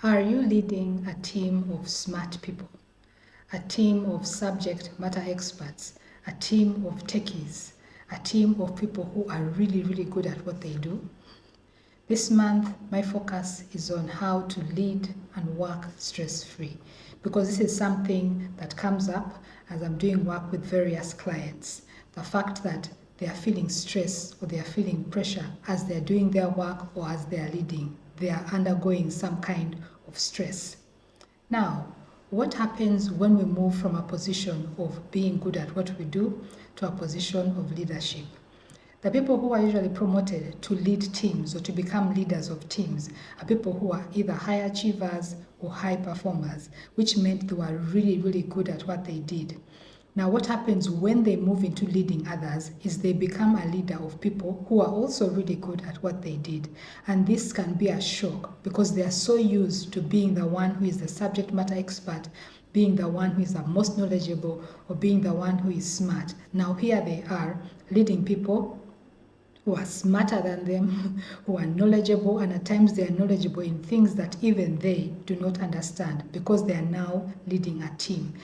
Are you leading a team of smart people, a team of subject matter experts, a team of techies, a team of people who are really, really good at what they do? This month, my focus is on how to lead and work stress-free, because this is something that comes up as I'm doing work with various clients. The fact that they are feeling stress or they are feeling pressure as they are doing their work or as they are leading. They are undergoing some kind of stress. Now, what happens when we move from a position of being good at what we do to a position of leadership? The people who are usually promoted to lead teams or to become leaders of teams are people who are either high achievers or high performers, which meant they were really, really good at what they did. Now, what happens when they move into leading others is they become a leader of people who are also really good at what they did. And this can be a shock because they are so used to being the one who is the subject matter expert, being the one who is the most knowledgeable, or being the one who is smart. Now, here they are leading people who are smarter than them, who are knowledgeable, and at times they are knowledgeable in things that even they do not understand because they are now leading a team.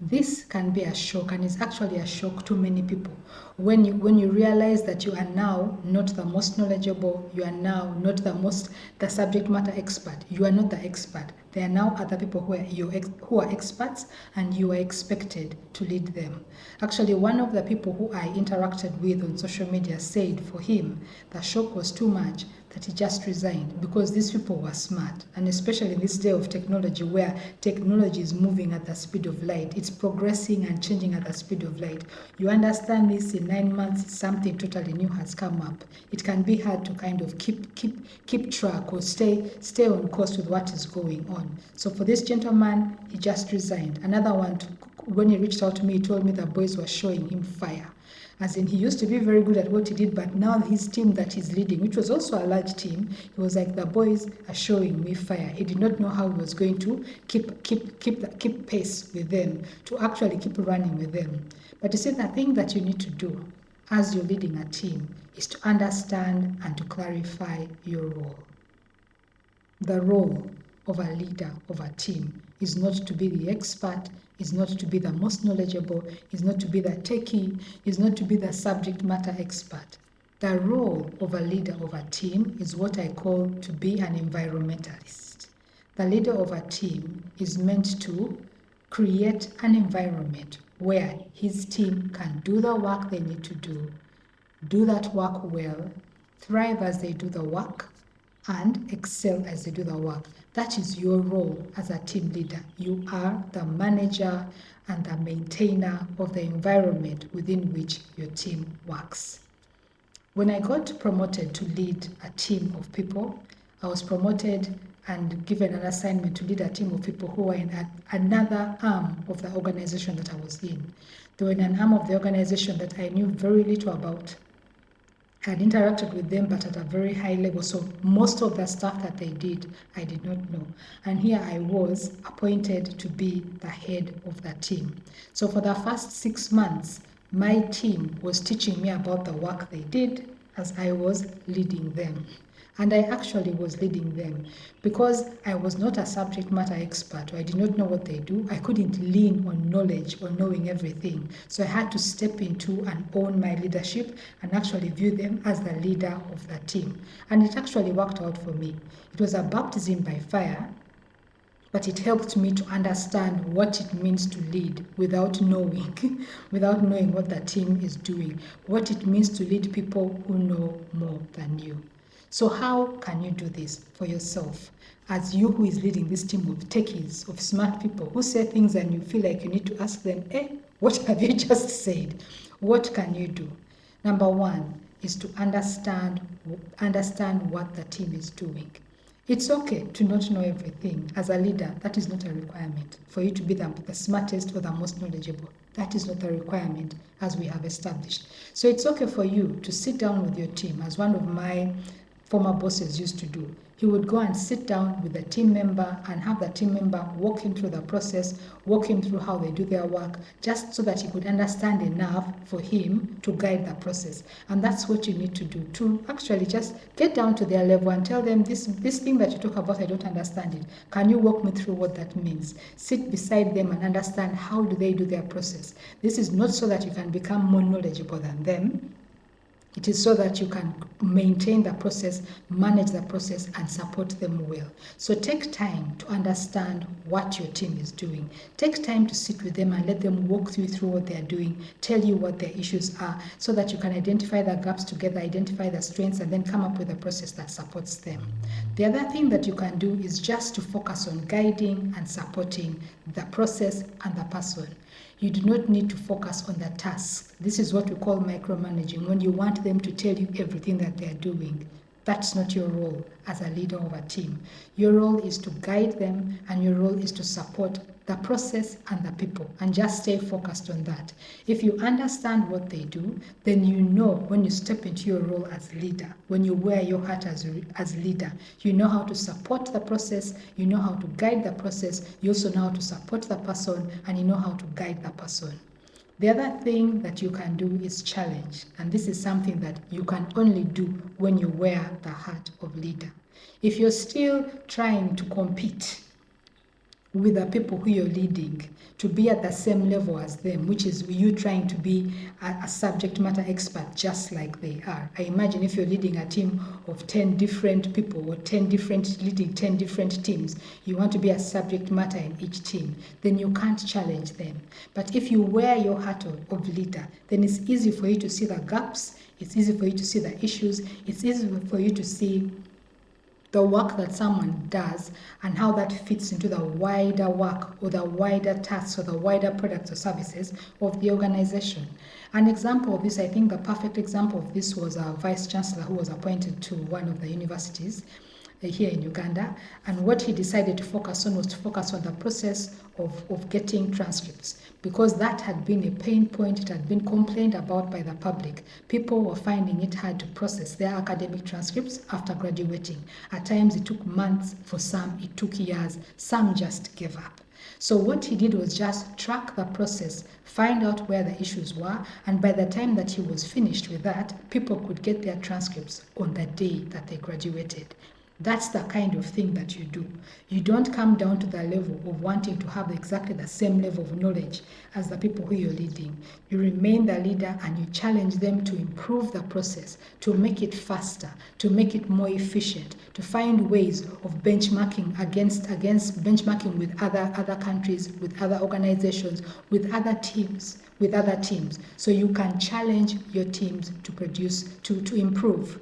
This can be a shock, and it's actually a shock to many people when you realize that you are now not the most knowledgeable, you are now not the subject matter expert, you are not the expert. There are now other people who are experts, and you are expected to lead them. Actually, one of the people who I interacted with on social media said for him the shock was too much that he just resigned because these people were smart. And especially in this day of technology where technology is moving at the speed of light, it's progressing and changing at the speed of light. You understand this in 9 months, something totally new has come up. It can be hard to kind of keep track or stay on course with what is going on. So for this gentleman, he just resigned. Another one, when he reached out to me, he told me the boys were showing him fire. As in, he used to be very good at what he did, but now his team that he's leading, which was also a large team, he was like, the boys are showing me fire. He did not know how he was going to keep pace with them, to actually keep running with them. But you see, the thing that you need to do as you're leading a team is to understand and to clarify your role. The role of a leader of a team is not to be the expert, is not to be the most knowledgeable, is not to be the techie, is not to be the subject matter expert. The role of a leader of a team is what I call to be an environmentalist. The leader of a team is meant to create an environment where his team can do the work they need to do that work well, thrive as they do the work, and excel as they do the work. That is your role as a team leader. You are the manager and the maintainer of the environment within which your team works. When I got promoted to lead a team of people, I was promoted and given an assignment to lead a team of people who were in another arm of the organization that I was in. They were in an arm of the organization that I knew very little about. I had interacted with them, but at a very high level. So most of the stuff that they did, I did not know. And here I was appointed to be the head of the team. So for the first 6 months, my team was teaching me about the work they did as I was leading them. And I actually was leading them because I was not a subject matter expert, or I did not know what they do. I couldn't lean on knowledge or knowing everything. So I had to step into and own my leadership and actually view them as the leader of the team. And it actually worked out for me. It was a baptism by fire, but it helped me to understand what it means to lead without knowing, without knowing what the team is doing, what it means to lead people who know more than you. So how can you do this for yourself as you who is leading this team of techies, of smart people who say things and you feel like you need to ask them, what have you just said? What can you do? Number one is to understand what the team is doing. It's okay to not know everything. As a leader, that is not a requirement for you to be the smartest or the most knowledgeable. That is not a requirement as we have established. So it's okay for you to sit down with your team. As one of my former bosses used to do. He would go and sit down with the team member and have the team member walk him through the process, walk him through how they do their work, just so that he could understand enough for him to guide the process. And that's what you need to do, to actually just get down to their level and tell them, this thing that you talk about, I don't understand it. Can you walk me through what that means? Sit beside them and understand how do they do their process. This is not so that you can become more knowledgeable than them. It is so that you can maintain the process, manage the process, and support them well. So take time to understand what your team is doing. Take time to sit with them and let them walk you through what they are doing, tell you what their issues are, so that you can identify the gaps together, identify the strengths, and then come up with a process that supports them. The other thing that you can do is just to focus on guiding and supporting the process and the person. You do not need to focus on the task. This is what we call micromanaging, when you want them to tell you everything that they're doing. That's not your role as a leader of a team. Your role is to guide them, and your role is to support the process and the people, and just stay focused on that. If you understand what they do, then you know when you step into your role as leader, when you wear your hat as leader, you know how to support the process, you know how to guide the process, you also know how to support the person, and you know how to guide the person. The other thing that you can do is challenge, and this is something that you can only do when you wear the hat of leader. If you're still trying to compete with the people who you're leading, to be at the same level as them, which is you trying to be a subject matter expert just like they are. I imagine if you're leading a team of 10 different people, or leading 10 different teams, you want to be a subject matter in each team, then you can't challenge them. But if you wear your hat of leader, then it's easy for you to see the gaps, it's easy for you to see the issues, it's easy for you to see the work that someone does and how that fits into the wider work or the wider tasks or the wider products or services of the organization. An example of this, I think the perfect example of this, was our vice chancellor who was appointed to one of the universities here in Uganda, and what he decided to focus on was to focus on the process of getting transcripts, because that had been a pain point. It had been complained about by the public. People were finding it hard to process their academic transcripts after graduating. At times it took months, for some it took years, some just gave up. So what he did was just track the process, find out where the issues were, and by the time that he was finished with that, people could get their transcripts on the day that they graduated. That's the kind of thing that you do. You don't come down to the level of wanting to have exactly the same level of knowledge as the people who you're leading. You remain the leader, and you challenge them to improve the process, to make it faster, to make it more efficient, to find ways of benchmarking against benchmarking with other countries, with other organizations, with other teams. So you can challenge your teams to produce, to improve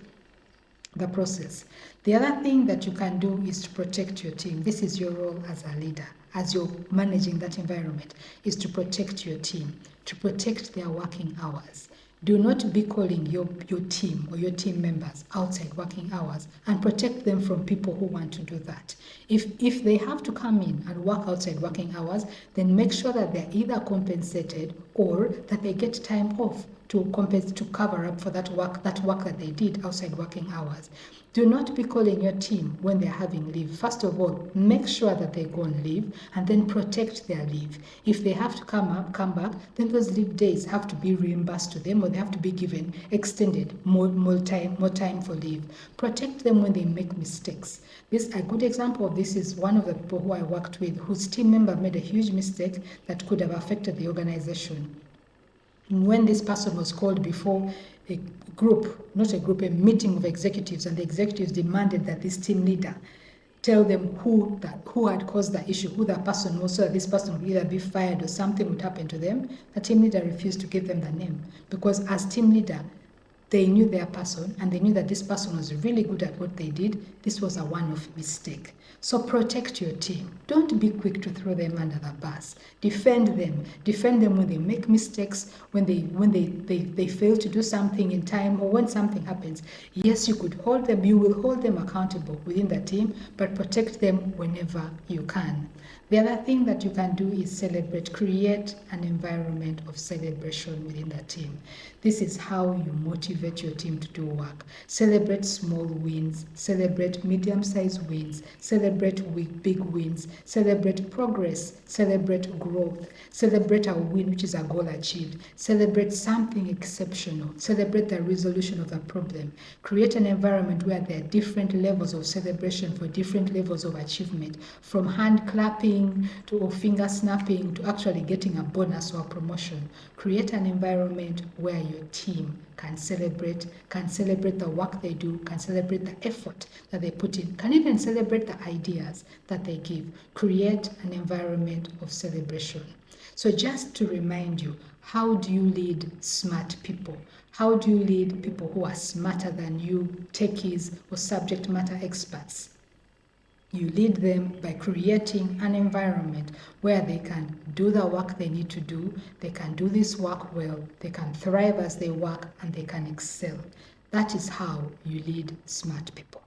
the process. The other thing that you can do is to protect your team. This is your role as a leader, as you're managing that environment, is to protect your team, to protect their working hours. Do not be calling your team or your team members outside working hours, and protect them from people who want to do that. If they have to come in and work outside working hours, then make sure that they're either compensated or that they get time off to cover up for that work that they did outside working hours. Do not be calling your team when they're having leave. First of all, make sure that they go on leave, and then protect their leave. If they have to come back, then those leave days have to be reimbursed to them, or they have to be given extended more time for leave. Protect them when they make mistakes. A good example of this is one of the people who I worked with, whose team member made a huge mistake that could have affected the organization. When this person was called before a meeting of executives, and the executives demanded that this team leader tell them who had caused the issue, who the person was, so that this person would either be fired or something would happen to them, the team leader refused to give them the name, because as team leader, they knew their person, and they knew that this person was really good at what they did. This was a one-off mistake. So protect your team. Don't be quick to throw them under the bus. Defend them. Defend them when they make mistakes, when they fail to do something in time, or when something happens. Yes, you could hold them. You will hold them accountable within the team, but protect them whenever you can. The other thing that you can do is celebrate. Create an environment of celebration within the team. This is how you motivate motivate your team to do work. Celebrate small wins, celebrate medium-sized wins, celebrate big wins, celebrate progress, celebrate growth, celebrate a win, which is a goal achieved, celebrate something exceptional, celebrate the resolution of a problem. Create an environment where there are different levels of celebration for different levels of achievement, from hand clapping to finger snapping to actually getting a bonus or a promotion. Create an environment where your team can celebrate the work they do, can celebrate the effort that they put in, can even celebrate the ideas that they give. Create an environment of celebration. So just to remind you, how do you lead smart people? How do you lead people who are smarter than you, techies or subject matter experts? You lead them by creating an environment where they can do the work they need to do, they can do this work well, they can thrive as they work, and they can excel. That is how you lead smart people.